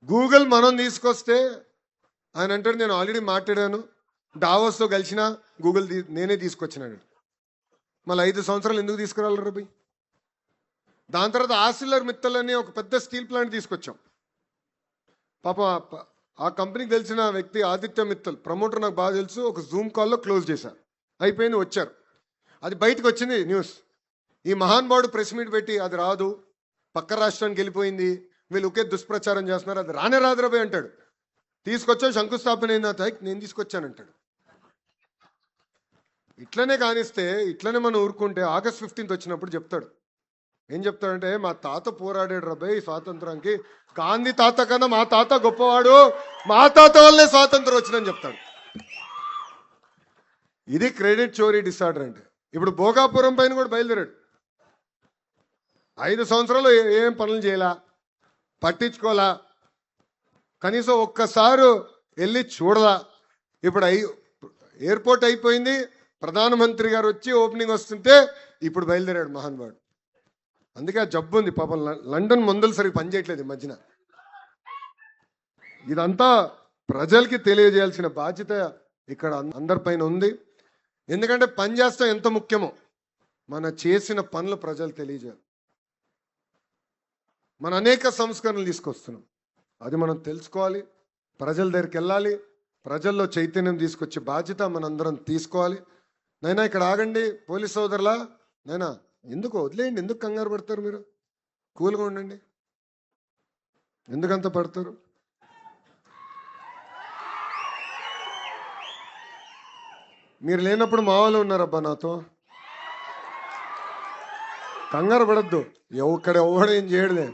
గూగుల్ మనం తీసుకొస్తే ఆయన అంటాడు, నేను ఆల్రెడీ మాట్లాడాను, డావోస్తో కలిసిన గూగుల్ నేనే తీసుకొచ్చినాడు. మళ్ళీ 5 సంవత్సరాలు ఎందుకు తీసుకురాలి రబి? దాని తర్వాత ఆసిల్లర్ మిత్తల్ అని ఒక పెద్ద స్టీల్ ప్లాంట్ తీసుకొచ్చాం. పాప ఆ కంపెనీకి తెలిసిన వ్యక్తి ఆదిత్య మిత్తల్, ప్రమోటర్ నాకు బాగా తెలుసు, ఒక జూమ్ కాల్లో క్లోజ్ చేశారు. అయిపోయింది, వచ్చారు. అది బయటకు వచ్చింది న్యూస్. ఈ మహానుభావుడు ప్రెస్ మీట్ పెట్టి అది రాదు, పక్క రాష్ట్రానికి వెళ్ళిపోయింది, వీళ్ళు ఒకే దుష్ప్రచారం చేస్తున్నారు, అది రానే రాదురాబాయ్ అంటాడు. తీసుకొచ్చావు, శంకుస్థాపన అయిన నేను తీసుకొచ్చానంటాడు. ఇట్లనే కానిస్తే, ఇట్లనే మనం ఊరుకుంటే ఆగస్ట్ 15 వచ్చినప్పుడు చెప్తాడు. ఏం చెప్తాడంటే, మా తాత పోరాడాడు రాబాయ్ స్వాతంత్రానికి, గాంధీ తాత కన్నా మా తాత గొప్పవాడు, మా తాత వల్లే స్వాతంత్రం వచ్చిందని చెప్తాడు. ఇది క్రెడిట్ చోరీ డిసార్డర్ అంటే. ఇప్పుడు భోగాపురం పైన కూడా బయలుదేరాడు. 5 సంవత్సరాలు ఏం పనులు చేయలా, పట్టించుకోలా, కనీసం ఒక్కసారి వెళ్ళి చూడలా. ఇప్పుడు ఎయిర్పోర్ట్ అయిపోయింది, ప్రధానమంత్రి గారు వచ్చి ఓపెనింగ్ వస్తుంటే ఇప్పుడు బయలుదేరాడు మహానుభావుడు. అందుకే ఆ జబ్బు ఉంది పాపం. లండన్ మందులు సరిగ్గా పనిచేయట్లేదు ఈ మధ్యన. ఇదంతా ప్రజలకి తెలియజేయాల్సిన బాధ్యత ఇక్కడ అందరిపైన ఉంది. ఎందుకంటే పని చేస్తాం ఎంత ముఖ్యమో మన చేసిన పనులు ప్రజలు తెలియజేయాలి. మన అనేక సంస్కరణలు తీసుకొస్తున్నాం, అది మనం తెలుసుకోవాలి, ప్రజల దగ్గరికి వెళ్ళాలి, ప్రజల్లో చైతన్యం తీసుకొచ్చే బాధ్యత మనందరం తీసుకోవాలి. నైనా ఇక్కడ ఆగండి పోలీస్ సోదరులా, నైనా ఎందుకు వదిలేయండి, ఎందుకు కంగారు పడతారు మీరు? కూల్గా ఉండండి, ఎందుకంత పడతారు? మీరు లేనప్పుడు మా వాళ్ళు ఉన్నారబ్బా నాతో, కంగారు పడద్దు. ఇక్కడ ఎవడేం చేయడలే.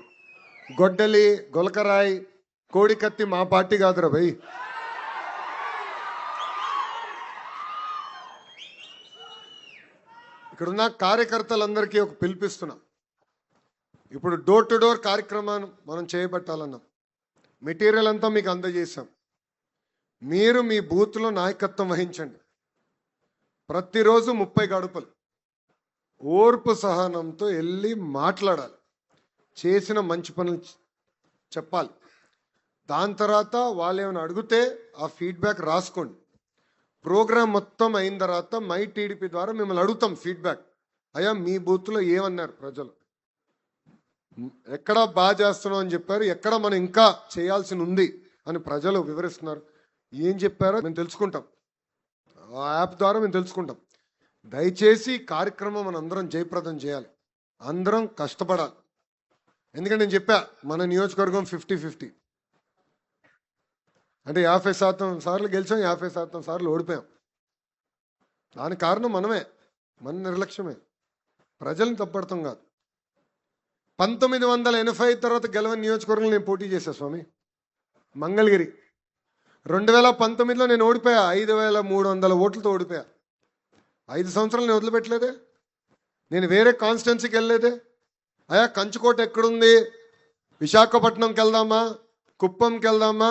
గొడ్డలి, గొలకరాయి, కోడి కత్తి మా పార్టీ కాదురా భయ్. ఇక్కడున్న కార్యకర్తలందరికీ ఒక పిలిపిస్తున్నాం. ఇప్పుడు డోర్ టు డోర్ కార్యక్రమాన్ని మనం చేపట్టాలన్నాం. మెటీరియల్ అంతా మీకు అందజేశాం. మీరు మీ బూత్లో నాయకత్వం వహించండి. ప్రతిరోజు 30 గడుపులు ఓర్పు సహనంతో వెళ్ళి మాట్లాడాలి, చేసిన మంచి పనులు చెప్పాలి. దాని తర్వాత వాళ్ళు ఏమైనా అడిగితే ఆ ఫీడ్బ్యాక్ రాసుకోండి. ప్రోగ్రామ్ మొత్తం అయిన తర్వాత మై టీడీపీ ద్వారా మిమ్మల్ని అడుగుతాం ఫీడ్బ్యాక్. అయ్యా మీ బూత్లో ఏమన్నారు ప్రజలు, ఎక్కడ బాగా చేస్తున్నాం అని చెప్పారు, ఎక్కడ మనం ఇంకా చేయాల్సి ఉంది అని ప్రజలు వివరిస్తున్నారు, ఏం చెప్పారో మేము తెలుసుకుంటాం. ఆ యాప్ ద్వారా మేము తెలుసుకుంటాం. దయచేసి కార్యక్రమం మన అందరం జయప్రదం చేయాలి, అందరం కష్టపడాలి. ఎందుకంటే నేను చెప్పా, మన నియోజకవర్గం 50-50 అంటే 50% సార్లు గెలిచాం, 50% సార్లు ఓడిపోయాం. దానికి కారణం మనమే, మన నిర్లక్ష్యమే, ప్రజల్ని తప్పడతాం కాదు. 1980 తర్వాత గెలవని నియోజకవర్గంలో నేను పోటీ చేశా స్వామి, మంగళగిరి. 2019లో నేను ఓడిపోయా, 5300 ఓట్లతో ఓడిపోయా. 5 సంవత్సరాలు నేను వదిలిపెట్టలేదే, నేను వేరే కాన్స్టిట్యున్సీకి వెళ్ళలేదే. అయ్యా కంచుకోట ఎక్కడుంది, విశాఖపట్నంకి వెళ్దామా, కుప్పంకి వెళ్దామా,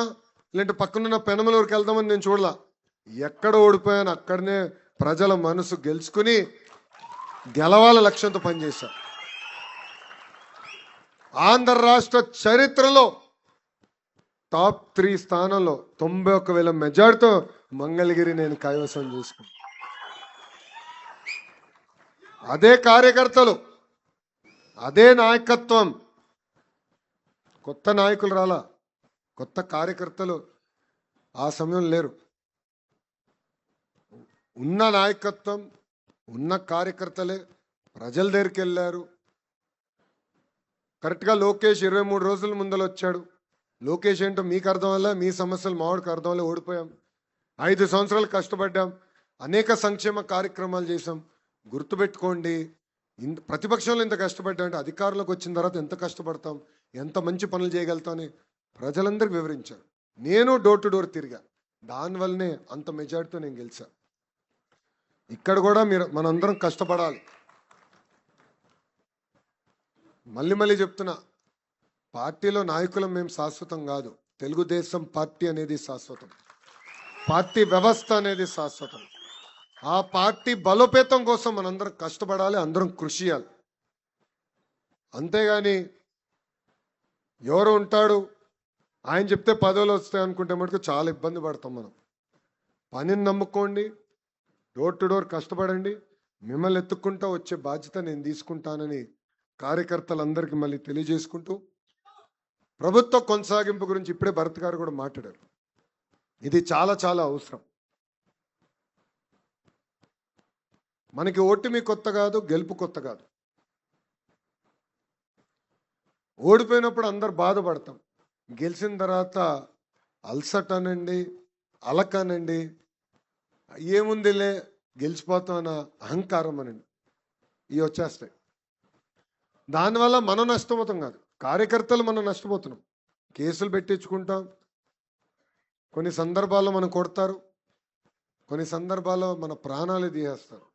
లేదంటే పక్కనున్న పెనమలూరుకి వెళ్దామని నేను చూడలా. ఎక్కడ ఓడిపోయాను అక్కడనే ప్రజల మనసు గెలుచుకుని గెలవాల లక్ష్యంతో పనిచేశా. ఆంధ్ర రాష్ట్ర చరిత్రలో టాప్ 3 స్థానంలో 91,000 మెజార్టీతో మంగళగిరి నేను కైవసం చేసుకున్నాను. అదే కార్యకర్తలు, అదే నాయకత్వం. కొత్త నాయకులు రాలా, కొత్త కార్యకర్తలు ఆ సమయం లేరు. ఉన్న నాయకత్వం, ఉన్న కార్యకర్తలే ప్రజల దగ్గరికి వెళ్ళారు. కరెక్ట్గా లోకేష్ 23 రోజుల ముందర వచ్చాడు. లోకేష్ ఏంటో మీకు అర్థం వల్ల, మీ సమస్యలు మావాడికి అర్థం వల్ల ఓడిపోయాం. 5 సంవత్సరాలు కష్టపడ్డాం, అనేక సంక్షేమ కార్యక్రమాలు చేశాం. గుర్తుపెట్టుకోండి, ప్రతిపక్షంలో ఇంత కష్టపడ్డాం అంటే అధికారంలోకి వచ్చిన తర్వాత ఎంత కష్టపడతాం, ఎంత మంచి పనులు చేయగలుగుతామని ప్రజలందరికీ వివరించారు. నేను డోర్ టు డోర్ తిరిగా, దానివల్లనే అంత మెజార్టీతో నేను గెలిచా. ఇక్కడ కూడా మనందరం కష్టపడాలి. మళ్ళీ చెప్తున్నా, పార్టీలో నాయకులం మేము శాశ్వతం కాదు. తెలుగుదేశం పార్టీ అనేది శాశ్వతం, పార్టీ వ్యవస్థ అనేది శాశ్వతం. ఆ పార్టీ బలోపేతం కోసం మనందరం కష్టపడాలి, అందరం కృషి చేయాలి. అంతేగాని ఎవరు ఉంటాడు ఆయన చెప్తే పదవులు వస్తాయి అనుకుంటే మటుకు చాలా ఇబ్బంది పడతాం మనం. పనిని నమ్ముకోండి, డోర్ టు డోర్ కష్టపడండి, మిమ్మల్ని ఎత్తుక్కుంటా వచ్చే బాధ్యత నేను తీసుకుంటానని కార్యకర్తలందరికీ మళ్ళీ తెలియజేసుకుంటూ, ప్రభుత్వ కొనసాగింపు గురించి ఇప్పుడే భరత్ గారు కూడా మాట్లాడారు. ఇది చాలా చాలా అవసరం. మనకి ఓటమి కొత్త కాదు, గెలుపు కొత్త కాదు. ఓడిపోయినప్పుడు అందరు బాధపడతాం, గెలిచిన తర్వాత అల్సట్ అనండి, అలకనండి, ఏముందిలే గెలిచిపోతాం అన్న అహంకారం అనండి, ఇవి వచ్చేస్తాయి. దానివల్ల మనం నష్టపోతాం కాదు, కార్యకర్తలు మనం నష్టపోతున్నాం. కేసులు పెట్టించుకుంటాం, కొన్ని సందర్భాల్లో మనం కొడతారు, కొన్ని సందర్భాల్లో మన ప్రాణాలు తీసేస్తారు.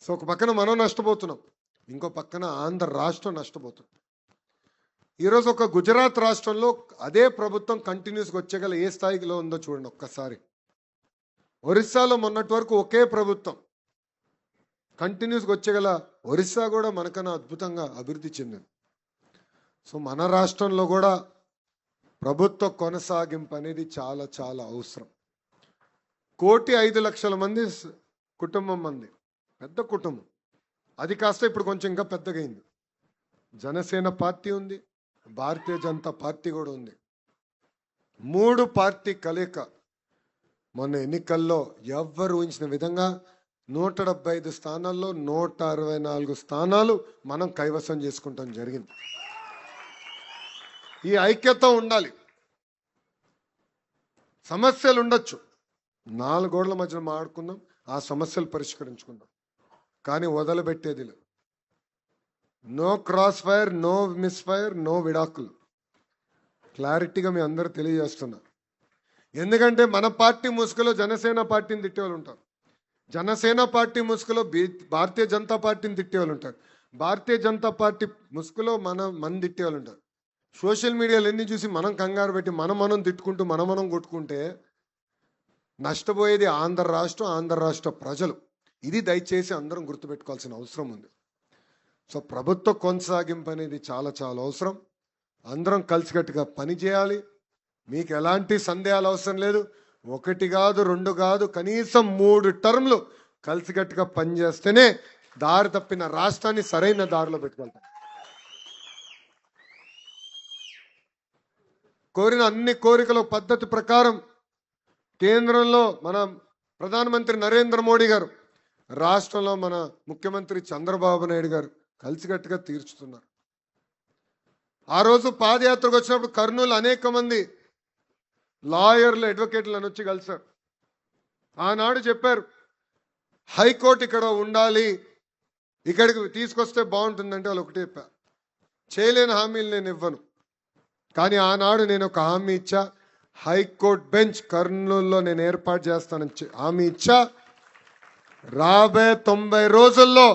సో ఒక పక్కన మనం నష్టపోతున్నాం, ఇంకో పక్కన ఆంధ్ర రాష్ట్రం నష్టపోతుంది. ఈరోజు ఒక గుజరాత్ రాష్ట్రంలో అదే ప్రభుత్వం కంటిన్యూస్గా వచ్చేగల ఏ స్థాయిలో ఉందో చూడండి ఒక్కసారి. ఒరిస్సాలో మొన్నటి వరకు ఒకే ప్రభుత్వం కంటిన్యూస్గా వచ్చేగల ఒరిస్సా కూడా మనకన్నా అద్భుతంగా అభివృద్ధి చెందింది. సో మన రాష్ట్రంలో కూడా ప్రభుత్వ కొనసాగింపు అనేది చాలా చాలా అవసరం. 1,05,00,000 మంది కుటుంబం మంది, పెద్ద కుటుంబం. అది కాస్త ఇప్పుడు కొంచెం ఇంకా పెద్దగా అయింది. జనసేన పార్టీ ఉంది, భారతీయ జనతా పార్టీ కూడా ఉంది. 3 పార్టీ కలయిక మొన్న ఎన్నికల్లో ఎవ్వరు ఊహించిన విధంగా 175 స్థానాల్లో 164 స్థానాలు మనం కైవసం చేసుకుంటాం జరిగింది. ఈ ఐక్యత ఉండాలి. సమస్యలు ఉండొచ్చు, 4 గోడల మధ్యన మాట్లాడుకుందాం, ఆ సమస్యలు పరిష్కరించుకుందాం, కానీ వదలబెట్టేది లేదు. No crossfire, no misfire, no విడాకులు. క్లారిటీగా మీ అందరూ తెలియజేస్తున్నా. ఎందుకంటే మన పార్టీ ముసుగులో జనసేన పార్టీని తిట్టేవాళ్ళు ఉంటారు, జనసేన పార్టీ ముసుగులో భారతీయ జనతా పార్టీని తిట్టేవాళ్ళు ఉంటారు, భారతీయ జనతా పార్టీ ముసుగులో మన తిట్టేవాళ్ళు ఉంటారు. సోషల్ మీడియాలో ఎన్ని చూసి మనం కంగారు పెట్టి మనం తిట్టుకుంటూ మనం కొట్టుకుంటే నష్టపోయేది ఆంధ్ర రాష్ట్రం, ఆంధ్ర రాష్ట్ర ప్రజలు. ఇది దయచేసి అందరం గుర్తుపెట్టుకోవాల్సిన అవసరం ఉంది. సో ప్రభుత్వ కొనసాగింపు అనేది చాలా చాలా అవసరం. అందరం కలిసికట్టుగా పని చేయాలి. మీకు ఎలాంటి సందేహాలు అవసరం లేదు. 1 కాదు, 2 కాదు, కనీసం 3 టర్మ్లు కలిసికట్టుగా పనిచేస్తేనే దారి తప్పిన రాష్ట్రాన్ని సరైన దారిలో పెట్టుకెళ్తాం. కోరిన అన్ని కోరికల పద్ధతి ప్రకారం కేంద్రంలో మన ప్రధానమంత్రి నరేంద్ర మోడీ గారు, రాష్ట్రంలో మన ముఖ్యమంత్రి చంద్రబాబు నాయుడు గారు కలిసికట్టుగా తీర్చుతున్నారు. ఆ రోజు పాదయాత్రకు వచ్చినప్పుడు కర్నూలు అనేక మంది లాయర్లు, అడ్వకేట్లు అని వచ్చి కలిశారు. ఆనాడు చెప్పారు, హైకోర్టు ఇక్కడ ఉండాలి, ఇక్కడికి తీసుకొస్తే బాగుంటుందంటే వాళ్ళు ఒకటే చెప్పారు, చేయలేని హామీలు నేను ఇవ్వను. కానీ ఆనాడు నేను ఒక హామీ ఇచ్చా, హైకోర్టు బెంచ్ కర్నూలులో నేను ఏర్పాటు చేస్తానని హామీ ఇచ్చా. రాబోయే 90 రోజుల్లో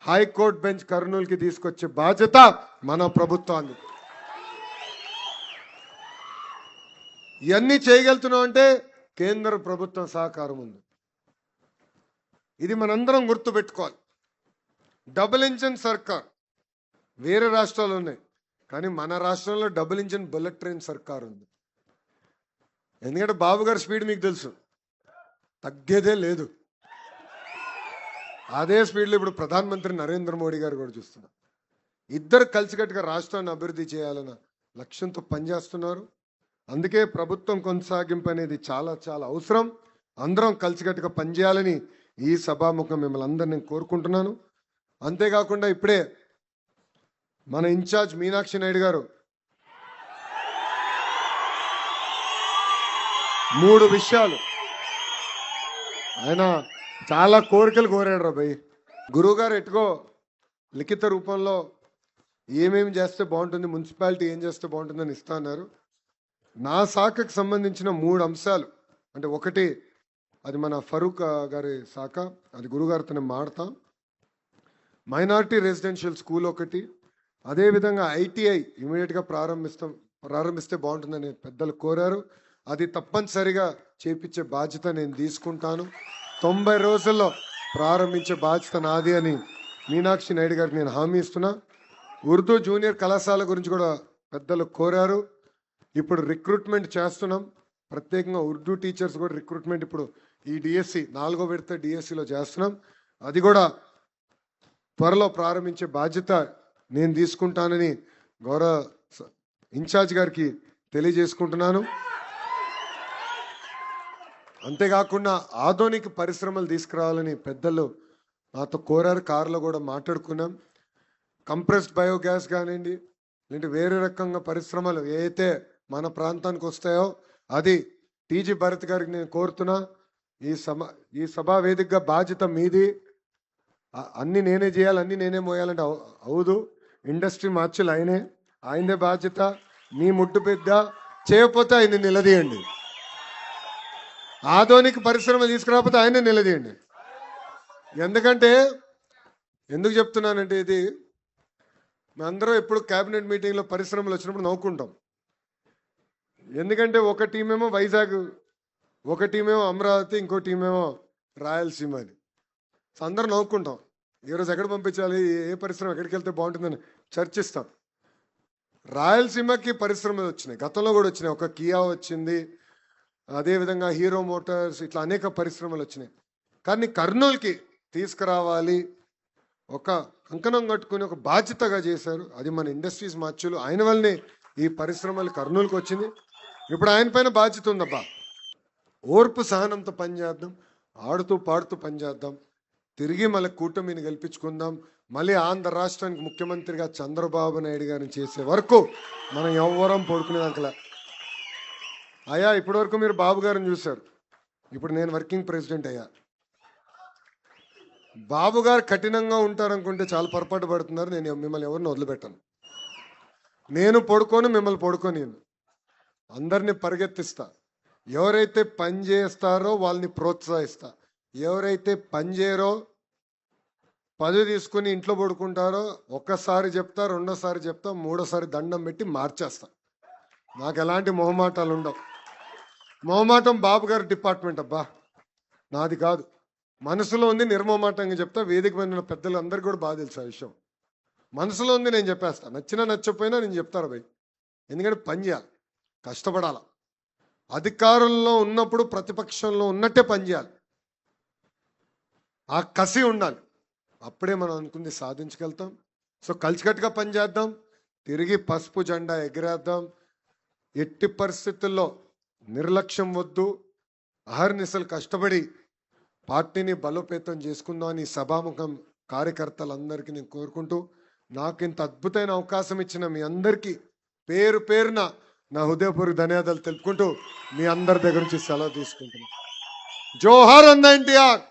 హైకోర్టు బెంచ్ కర్నూలుకి తీసుకొచ్చే బాధ్యత మన ప్రభుత్వాన్ని. ఇవన్నీ చేయగలుగుతున్నాం అంటే కేంద్ర ప్రభుత్వం సహకారం ఉంది. ఇది మనందరం గుర్తుపెట్టుకోవాలి. డబుల్ ఇంజిన్ సర్కార్ వేరే రాష్ట్రాలు ఉన్నాయి, కానీ మన రాష్ట్రంలో డబుల్ ఇంజిన్ బుల్లెట్ ట్రైన్ సర్కార్ ఉంది. ఎందుకంటే బాబు గారి స్పీడ్ మీకు తెలుసు, తగ్గేదే లేదు. అదే స్పీడ్లో ఇప్పుడు ప్రధానమంత్రి నరేంద్ర మోడీ గారు కూడా చూస్తున్నారు. ఇద్దరు కలిసికట్టుగా రాష్ట్రాన్ని అభివృద్ధి చేయాలన్న లక్ష్యంతో పనిచేస్తున్నారు. అందుకే ప్రభుత్వం కొనసాగింపు అనేది చాలా చాలా అవసరం. అందరం కలిసికట్టుగా పనిచేయాలని ఈ సభాముఖం మిమ్మల్ని అందరినీ కోరుకుంటున్నాను. అంతేకాకుండా ఇప్పుడే మన ఇన్ఛార్జ్ మీనాక్షి నాయుడు గారు 3 విషయాలు, ఆయన చాలా కోరికలు కోరాడు రా భయ్. గురువు గారు ఎట్టుకో లిఖిత రూపంలో ఏమేమి చేస్తే బాగుంటుంది, మున్సిపాలిటీ ఏం చేస్తే బాగుంటుందని ఇస్తా అన్నారు. నా శాఖకు సంబంధించిన 3 అంశాలు, అంటే ఒకటి అది మన ఫరూక్ గారి శాఖ, అది గురుగారితో మాడతాం. మైనారిటీ రెసిడెన్షియల్ స్కూల్ ఒకటి, అదేవిధంగా ఐటీఐ ఇమీడియట్గా ప్రారంభిస్తే బాగుంటుందని పెద్దలు కోరారు. అది తప్పనిసరిగా చేపించే బాధ్యత నేను తీసుకుంటాను. 90 రోజుల్లో ప్రారంభించే బాధ్యత నాది అని మీనాక్షి నాయుడు గారికి నేను హామీ ఇస్తున్నా. ఉర్దూ జూనియర్ కళాశాల గురించి కూడా పెద్దలు కోరారు. ఇప్పుడు రిక్రూట్మెంట్ చేస్తున్నాం, ప్రత్యేకంగా ఉర్దూ టీచర్స్ కూడా రిక్రూట్మెంట్ ఇప్పుడు ఈ డిఎస్సి 4వ విడత డిఎస్సిలో చేస్తున్నాం. అది కూడా త్వరలో ప్రారంభించే బాధ్యత నేను తీసుకుంటానని గౌరవ ఇన్ఛార్జ్ గారికి తెలియజేసుకుంటున్నాను. అంతేకాకుండా ఆధునిక పరిశ్రమలు తీసుకురావాలని పెద్దలు నాతో కోరారు, కారులో కూడా మాట్లాడుకున్నాం. కంప్రెస్డ్ బయోగ్యాస్ కానివ్వండి, లేదంటే వేరే రకంగా పరిశ్రమలు ఏదైతే మన ప్రాంతానికి వస్తాయో అది టీజీ భరత్ గారికి నేను కోరుతున్నా. ఈ సభా వేదికగా బాధ్యత మీది. అన్నీ నేనే చేయాలి, అన్నీ నేనే మోయాలంటే అవదు. ఇండస్ట్రీ మార్చులు ఆయనే బాధ్యత. మీ ముట్టు పెద్ద చేయకపోతే ఆయన నిలదీయండి. ఆధునిక పరిశ్రమ తీసుకురాకపోతే ఆయనే నిలదీయండి. ఎందుకు చెప్తున్నానంటే ఇది మేమందరం ఎప్పుడు క్యాబినెట్ మీటింగ్లో పరిశ్రమలు వచ్చినప్పుడు నవ్వుకుంటాం. ఎందుకంటే ఒక టీమేమో వైజాగ్, ఒక టీమేమో అమరావతి, ఇంకో టీమేమో రాయలసీమ అని. అందరూ నవ్వుకుంటాం. ఈరోజు ఎక్కడ పంపించాలి, ఏ పరిశ్రమ ఎక్కడికి వెళ్తే బాగుంటుందని చర్చిస్తాం. రాయలసీమకి పరిశ్రమలు వచ్చినాయి, గతంలో కూడా వచ్చినాయి. ఒక కియా వచ్చింది, అదేవిధంగా హీరో మోటార్స్, ఇట్లా అనేక పరిశ్రమలు వచ్చినాయి. కానీ కర్నూలుకి తీసుకురావాలి, ఒక కంకణం కట్టుకుని ఒక బాధ్యతగా చేశారు. అది మన ఇండస్ట్రీస్ మార్చులు. ఆయన వల్లనే ఈ పరిశ్రమలు కర్నూలుకి వచ్చింది. ఇప్పుడు ఆయన పైన బాధ్యత ఉందబ్బా. ఓర్పు సహనంతో పనిచేద్దాం, ఆడుతూ పాడుతూ పనిచేద్దాం. తిరిగి మళ్ళీ కూటమిని గెలిపించుకుందాం. మళ్ళీ ఆంధ్ర రాష్ట్రానికి ముఖ్యమంత్రిగా చంద్రబాబు నాయుడు గారిని చేసే వరకు మనం ఎవ్వరం పడుకునేదాకలా. అయ్యా, ఇప్పటి వరకు మీరు బాబు గారిని చూశారు, ఇప్పుడు నేను వర్కింగ్ ప్రెసిడెంట్ అయ్యా. బాబు గారు కఠినంగా ఉంటారనుకుంటే చాలా పొరపాటు పడుతున్నారు. నేను మిమ్మల్ని ఎవరిని వదిలిపెట్టాను. నేను పడుకోను, మిమ్మల్ని పడుకొని అందరినీ పరిగెత్తిస్తా. ఎవరైతే పని చేస్తారో వాళ్ళని ప్రోత్సహిస్తా. ఎవరైతే పని చేయరో, పదవి తీసుకుని ఇంట్లో పడుకుంటారో, ఒక్కసారి చెప్తా, రెండోసారి చెప్తా, మూడోసారి దండం పెట్టి మార్చేస్తా. నాకు ఎలాంటి మొహమాటాలు ఉండవు. మొహమాటం బాబు గారి డిపార్ట్మెంట్ అబ్బా, నాది కాదు. మనసులో ఉంది, నిర్మోమాటంగా చెప్తా. వేదిక పైన పెద్దలు అందరికీ కూడా బాగా తెలుసు ఆ విషయం. మనసులో ఉంది, నేను చెప్పేస్తా. నచ్చినా నచ్చకపోయినా నేను చెప్తాను భయ్. ఎందుకంటే పని చేయాలి, కష్టపడాల. అధికారంలో ఉన్నప్పుడు ప్రతిపక్షంలో ఉన్నట్టే పని చేయాలి. ఆ కసి ఉండాలి. అప్పుడే మనం అనుకుంది సాధించగలుగుతాం. సో కలిసికట్టుగా పనిచేద్దాం, తిరిగి పసుపు జెండా ఎగిరేద్దాం. ఎట్టి పరిస్థితుల్లో నిర్లక్ష్యం వద్దు. అహర్నిశలు కష్టపడి పార్టీని బలోపేతం చేసుకుందామని సభాముఖం కార్యకర్తలందరికీ నేను కోరుకుంటూ, నాకు ఇంత అద్భుతమైన అవకాశం ఇచ్చిన మీ అందరికీ పేరు పేరున నా హృదయపూర్వక ధన్యవాదాలు తెలుపుకుంటూ మీ అందరి దగ్గర నుంచి సెలవు తీసుకుంటున్నాను. జోహార్ అన్న ఎన్టీఆర్,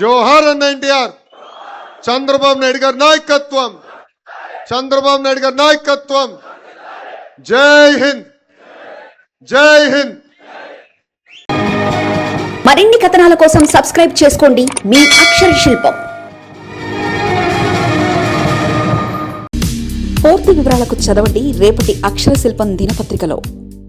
జోహార్ అన్న ఎన్టీఆర్. చంద్రబాబు నాయుడు గారి నాయకత్వం, చంద్రబాబు నాయుడు గారి నాయకత్వం. జై హింద్, జై హింద్. మరిన్ని కథనాల కోసం సబ్స్క్రైబ్ చేసుకోండి మీ అక్షర శిల్పం. పూర్తి వివరాలకు చదవండి రేపటి అక్షర శిల్పం దినపత్రికలో.